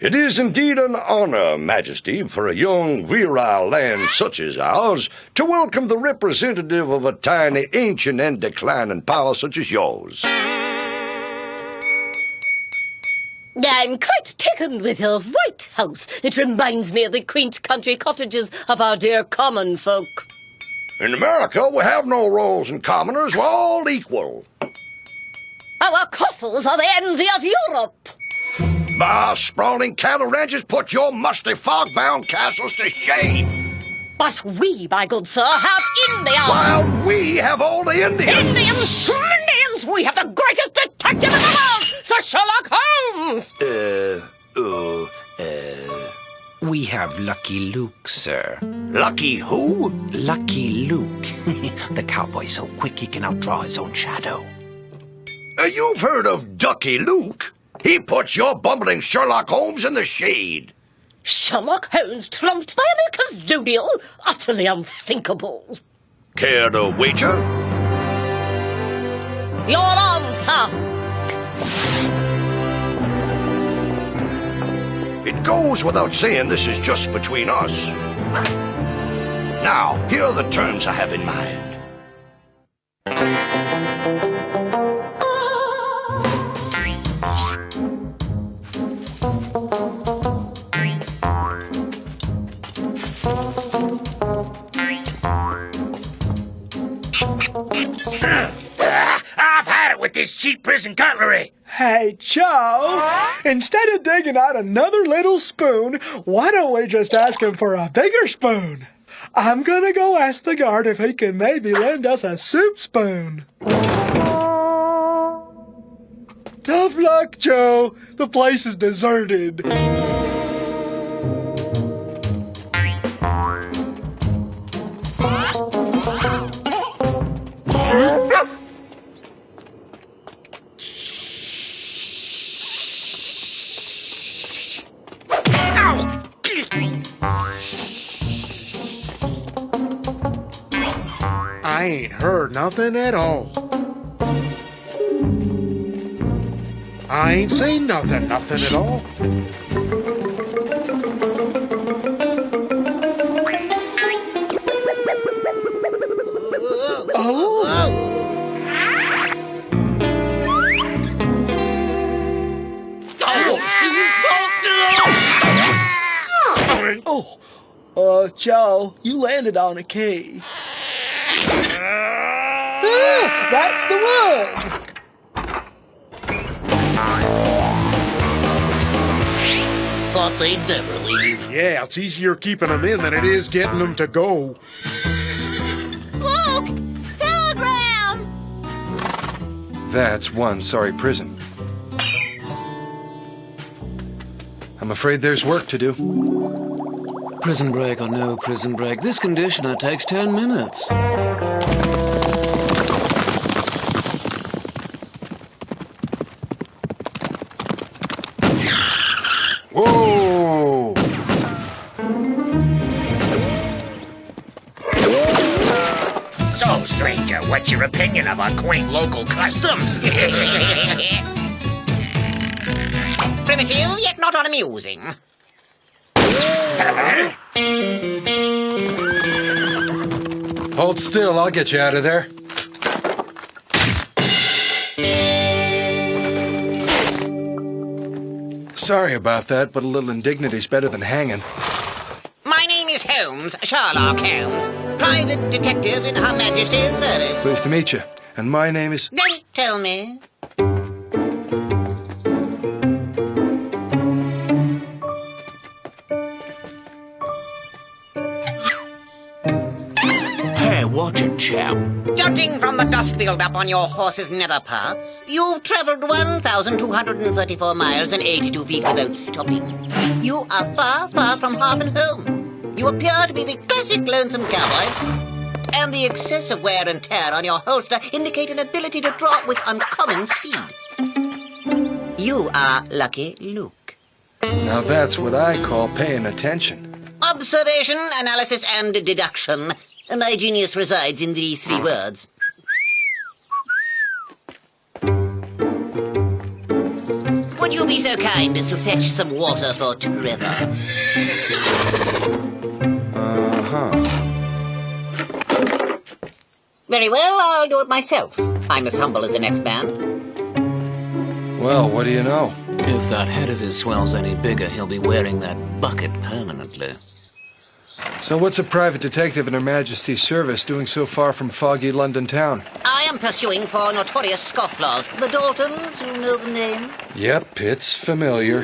It is indeed an honor, Majesty, for a young, virile land such as ours to welcome the representative of a tiny, ancient, and declining power such as yours. I'm quite taken with your White House. It reminds me of the quaint country cottages of our dear common folk. In America, we have no royals and commoners. We're all equal. Our castles are the envy of Europe. Our sprawling cattle ranches put your musty fog-bound castles to shame. But we, my good sir, have India. While we have all the Indians. Indians! We have the greatest detective in the world, Sir Sherlock Holmes! We have Lucky Luke, sir. Lucky who? Lucky Luke. The cowboy's so quick he can outdraw his own shadow. You've heard of Ducky Luke. He puts your bumbling Sherlock Holmes in the shade. Sherlock Holmes trumped by a colonial? Utterly unthinkable. Care to wager? Your answer! It goes without saying this is just between us. Now, here are the terms I have in mind. I've had it with this cheap prison cutlery. Hey, Joe, instead of digging out another little spoon, why don't we just ask him for a bigger spoon? I'm gonna go ask the guard if he can maybe lend us a soup spoon. Tough luck, Joe. The place is deserted. I ain't heard nothing at all. I ain't seen nothing at all. Joe, you landed on a key. That's the one! Thought they'd never leave. Yeah, it's easier keeping them in than it is getting them to go. Look! Telegram! That's one sorry prison. I'm afraid there's work to do. Prison break or no prison break, this conditioner takes 10 minutes. Whoa! So, stranger, what's your opinion of our quaint local customs? Primitive, yet not unamusing. Hold still, I'll get you out of there. Sorry about that, but a little indignity's better than hanging. My name is Holmes, Sherlock Holmes, private detective in Her Majesty's service. Pleased to meet you. And my name is... Don't tell me. Hey, watch it, chap. Judging from the dust build-up on your horse's nether parts, you've travelled 1,234 miles and 82 feet without stopping. You are far, far from hearth and home. You appear to be the classic lonesome cowboy, and the excessive wear and tear on your holster indicate an ability to draw with uncommon speed. You are Lucky Luke. Now that's what I call paying attention. Observation, analysis, and deduction. My genius resides in these three words. Would you be so kind as to fetch some water for Trevor? Very well, I'll do it myself. I'm as humble as the next man. Well, what do you know? If that head of his swells any bigger, he'll be wearing that bucket permanently. So what's a private detective in Her Majesty's service doing so far from foggy London town? I am pursuing four notorious scofflaws. The Daltons, you know the name? Yep, it's familiar.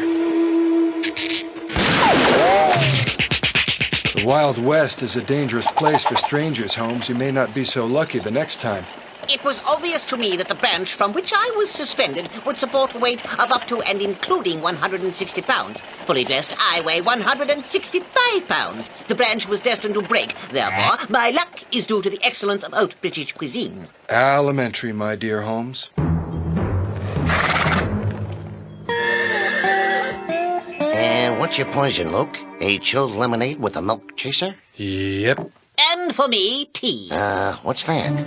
The Wild West is a dangerous place for strangers, Holmes. You may not be so lucky the next time. It was obvious to me that the branch from which I was suspended would support a weight of up to and including 160 pounds. Fully dressed, I weigh 165 pounds. The branch was destined to break. Therefore, my luck is due to the excellence of haute British cuisine. Elementary, my dear Holmes. And what's your poison, Luke? A chilled lemonade with a milk chaser? Yep. And for me, tea. What's that?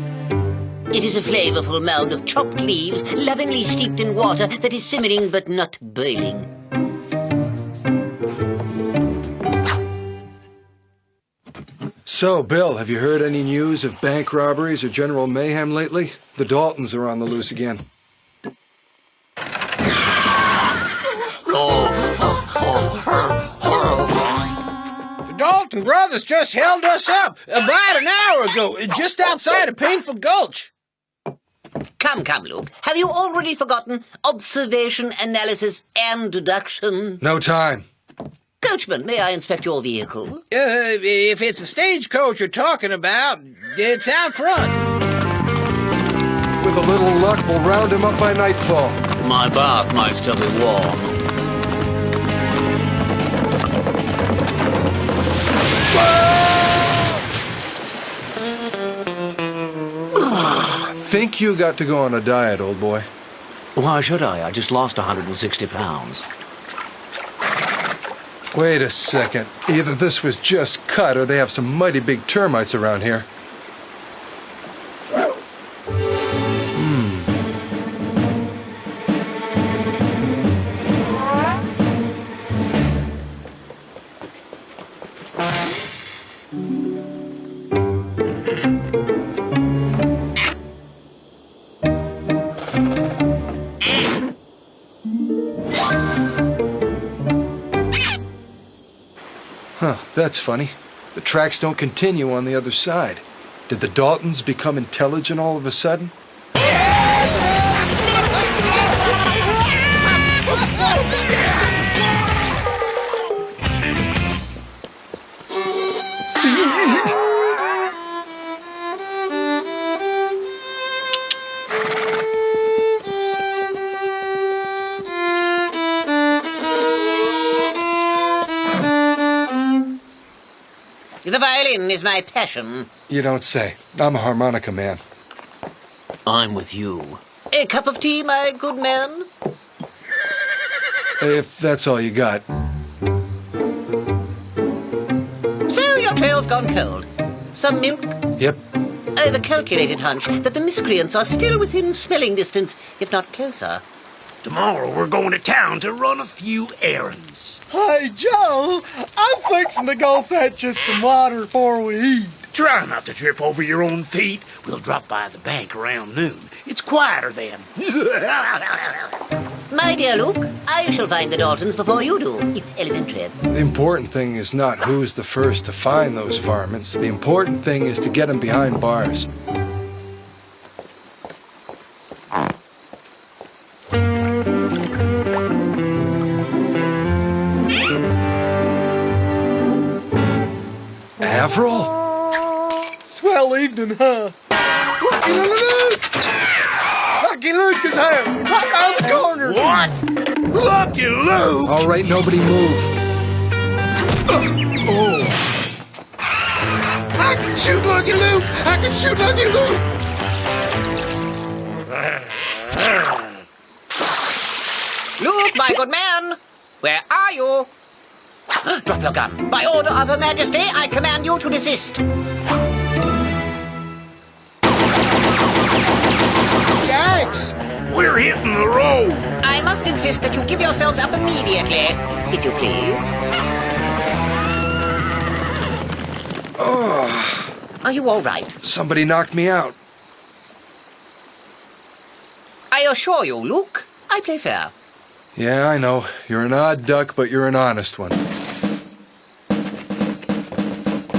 It is a flavorful mound of chopped leaves, lovingly steeped in water that is simmering but not boiling. So, Bill, have you heard any news of bank robberies or general mayhem lately? The Daltons are on the loose again. The Dalton brothers just held us up about an hour ago, just outside of Painful Gulch. Come, Luke. Have you already forgotten observation, analysis, and deduction? No time. Coachman, may I inspect your vehicle? If it's a stagecoach you're talking about, it's out front. With a little luck, we'll round him up by nightfall. My bath might still be warm. Think you got to go on a diet, old boy. Why should I? I just lost 160 pounds. Wait a second. Either this was just cut or they have some mighty big termites around here. Huh, that's funny. The tracks don't continue on the other side. Did the Daltons become intelligent all of a sudden? The violin is my passion. You don't say. I'm a harmonica man. I'm with you. A cup of tea, my good man? If that's all you got. So your trail's gone cold. Some milk? Yep. I have a calculated hunch that the miscreants are still within smelling distance, if not closer. Tomorrow we're going to town to run a few errands. Hey, Joe, I'm fixing to go fetch us some water before we eat. Try not to trip over your own feet. We'll drop by the bank around noon. It's quieter then. My dear Luke, I shall find the Daltons before you do. It's elementary. The important thing is not who's the first to find those varmints. The important thing is to get them behind bars. Avril? Swell evening, huh? Lucky Luke! Lucky Luke is here! Right around the corner! What? Lucky Luke? All right, nobody move. Oh. I can shoot Lucky Luke! I can shoot Lucky Luke! Luke, my good man, where are you? Drop your gun. By order of Her Majesty, I command you to desist. Yikes! We're We're hitting the road. I must insist that you give yourselves up immediately, if you please. Oh, Are you all right? somebody knocked me out. I assure you, Luke, I play fair. Yeah, I know. You're an odd duck, but you're an honest one.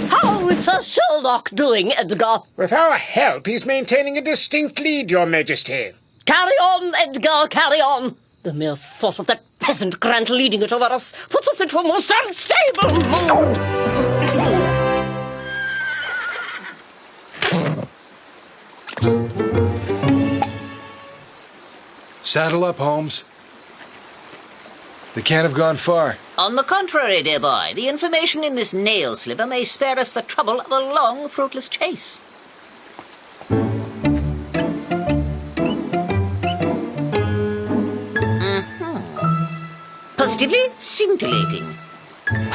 How is Sir Sherlock doing, Edgar? With our help, he's maintaining a distinct lead, Your Majesty. Carry on, Edgar, carry on. The mere thought of that peasant Grant leading it over us puts us into a most unstable mood. Saddle up, Holmes. They can't have gone far. On the contrary, dear boy, the information in this nail sliver may spare us the trouble of a long, fruitless chase. Positively scintillating.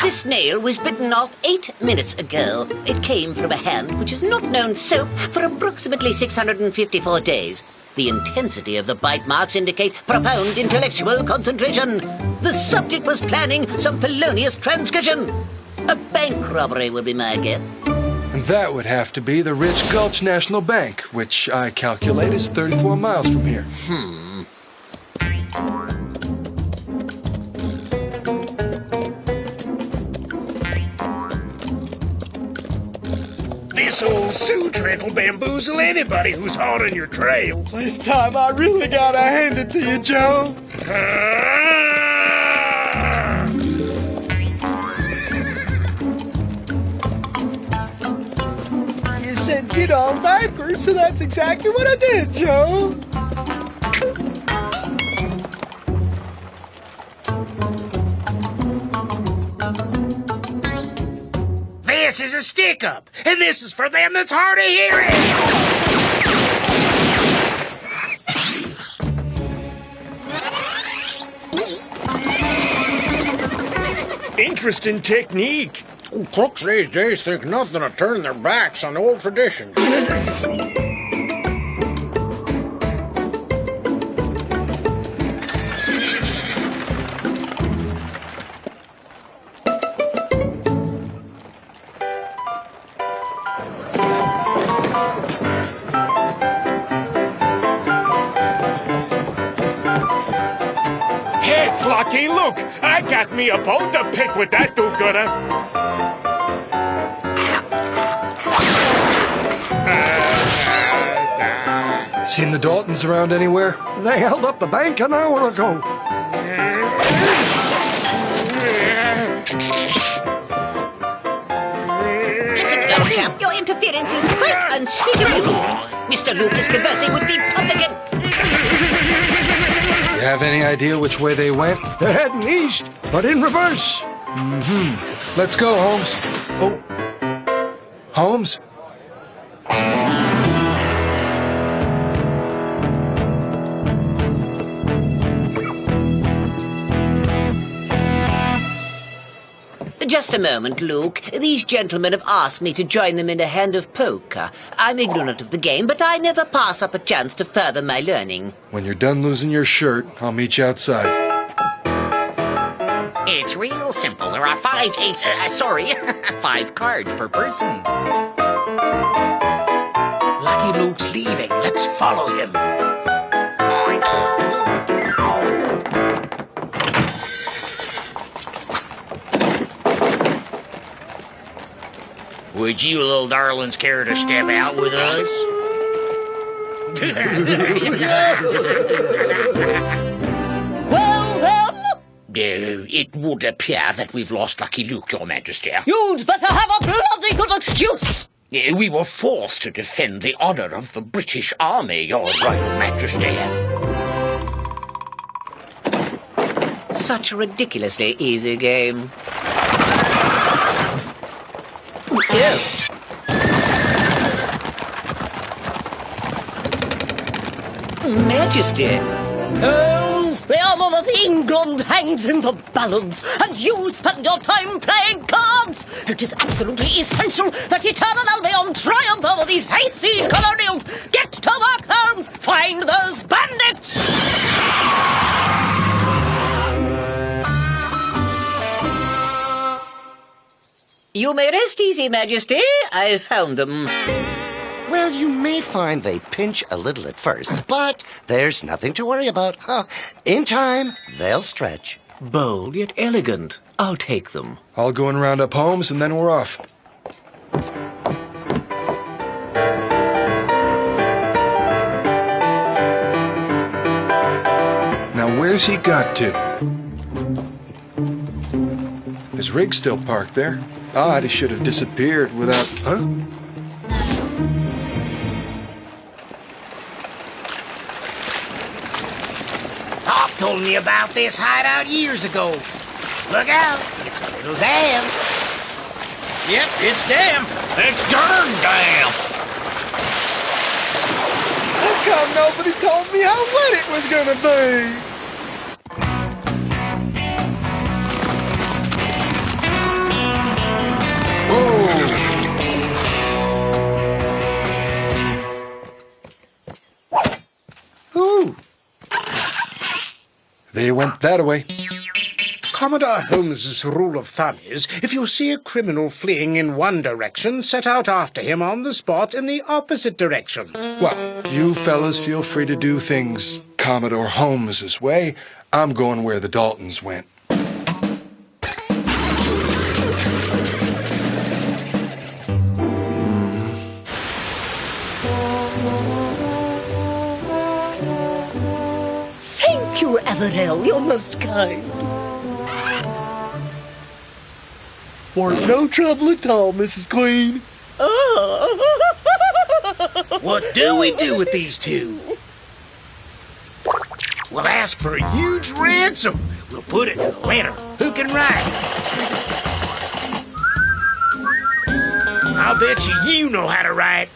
This nail was bitten off 8 minutes ago. It came from a hand which has not known soap for approximately 654 days. The intensity of the bite marks indicate profound intellectual concentration. The subject was planning some felonious transgression. A bank robbery would be my guess. And that would have to be the Rich Gulch National Bank, which I calculate is 34 miles from here. This old Sioux trick will bamboozle anybody who's hot on your trail. This time I really gotta hand it to you, Joe. You said get on backwards, so that's exactly what I did, Joe. This is a stick-up, and this is for them that's hard of hearing. Interesting technique. Crooks these days think nothing to turn their backs on old traditions. Heads, Lucky. Look, I got me a bone to pick with that do-gooder. Seen the Daltons around anywhere? They held up the bank an hour ago. Listen, young chap, your interference is quite unspeakably rude. Mr. Luke is conversing with the publican. You have any idea which way they went? They're heading east, but in reverse. Let's go, Holmes. Oh. Holmes? Just a moment, Luke. These gentlemen have asked me to join them in a hand of poker. I'm ignorant of the game, but I never pass up a chance to further my learning. When you're done losing your shirt, I'll meet you outside. It's real simple. There are 5 5 cards per person. Lucky Luke's leaving. Let's follow him. Would you little darlings care to step out with us? Well, then, It would appear that we've lost Lucky Luke, Your Majesty. you'd better have a bloody good excuse. We were forced to defend the honor of the British Army, Your Royal Majesty. Such a ridiculously easy game. Ew. Majesty. Holmes, they are all of England hangs in the balance, and you spend your time playing cards. It is absolutely essential that Eternal Albion triumph over these hayseed colonials. Get to work, Holmes! Find those bandits! You may rest easy, Majesty. I've found them. Well, you may find they pinch a little at first, but there's nothing to worry about. In time, they'll stretch. Bold yet elegant. I'll take them. I'll go and round up Holmes, and then we're off. Now, where's he got to? His rig's still parked there. Odd, he should have disappeared without... Huh? Pop told me about this hideout years ago. Look out, it's a little dam. Yep, it's damp. It's darn damn. How come nobody told me how wet it was gonna be? Ooh. They went that-a-way. Commodore Holmes's rule of thumb is, if you see a criminal fleeing in one direction, set out after him on the spot in the opposite direction. Well, you fellas feel free to do things Commodore Holmes's way. I'm going where the Daltons went. Thank you, Averill. You're most kind. Weren't no trouble at all, Mrs. Queen. What do we do with these two? We'll ask for a huge ransom. We'll put it in a letter. Who can write? I'll bet you know how to write.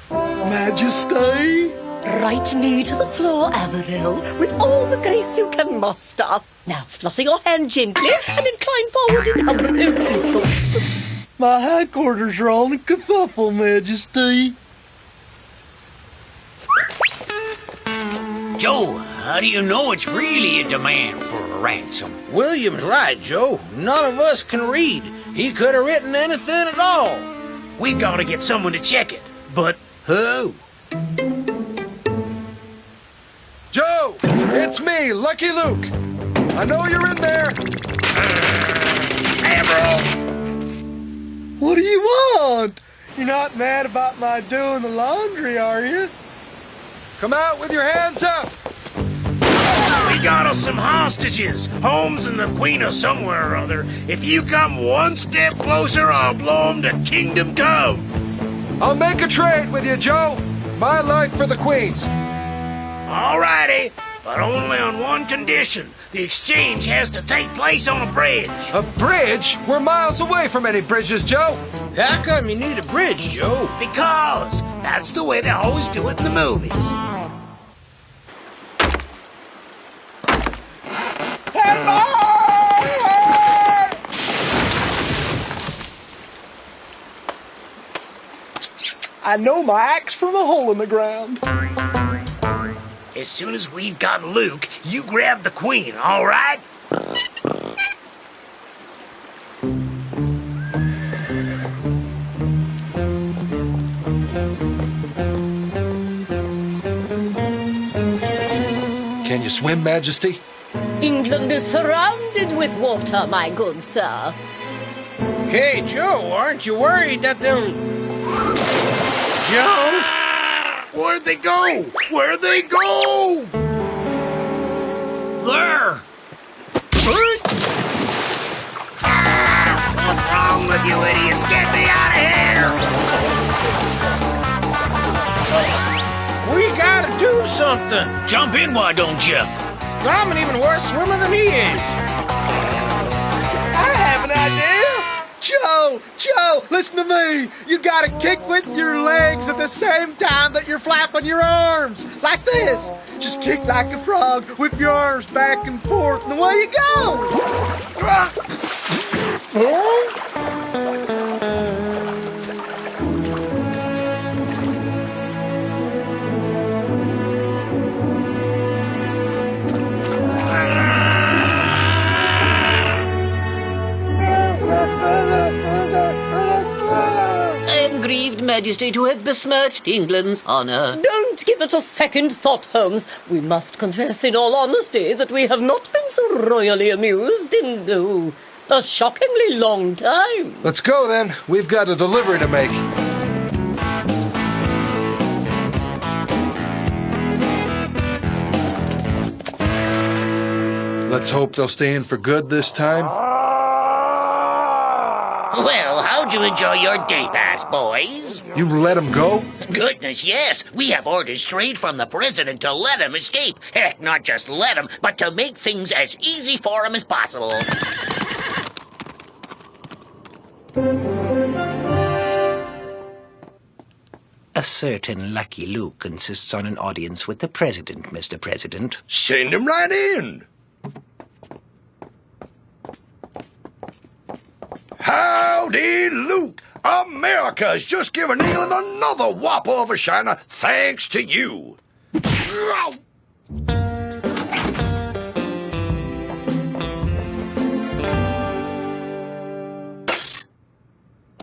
Majesty? Right knee to the floor, Averill, with all the grace you can muster. Now flutter your hand gently and incline forward in humble obeisance. My hindquarters are on a kerfuffle, Majesty. Joe, how do you know it's really a demand for a ransom? William's right, Joe. None of us can read. He could have written anything at all. We've got to get someone to check it. But who? Joe! It's me, Lucky Luke! I know you're in there! Averill! What do you want? You're not mad about my doing the laundry, are you? Come out with your hands up! We got us some hostages. Holmes and the Queen are somewhere or other. If you come one step closer, I'll blow 'em to kingdom come. I'll make a trade with you, Joe! My life for the Queen's. All righty, but only on one condition. The exchange has to take place on a bridge. A bridge? We're miles away from any bridges, Joe. How come you need a bridge, Joe? Because that's the way they always do it in the movies. I know my axe from a hole in the ground. As soon as we've got Luke, you grab the Queen, all right? Can you swim, Majesty? England is surrounded with water, my good sir. Hey, Joe, aren't you worried that they'll... Joe? Where'd they go? Where'd they go? There! What's wrong with you idiots? Get me out of here! We gotta do something. Jump in, why don't you? I'm an even worse swimmer than he is. I have an idea. Joe, listen to me. You gotta kick with your legs at the same time that you're flapping your arms. Like this. Just kick like a frog, whip your arms back and forth, and away you go. Grieved Majesty to have besmirched England's honour. Don't give it a second thought, Holmes. We must confess in all honesty that we have not been so royally amused in, a shockingly long time. Let's go, then. We've got a delivery to make. Let's hope they'll stay in for good this time. Well, how'd you enjoy your day pass, boys? You let him go? Goodness, yes. We have orders straight from the president to let him escape. Heck, not just let him, but to make things as easy for him as possible. A certain Lucky Luke insists on an audience with the president, Mr. President. Send him right in. Howdy, Luke. America's just given England another whopper of a shiner thanks to you.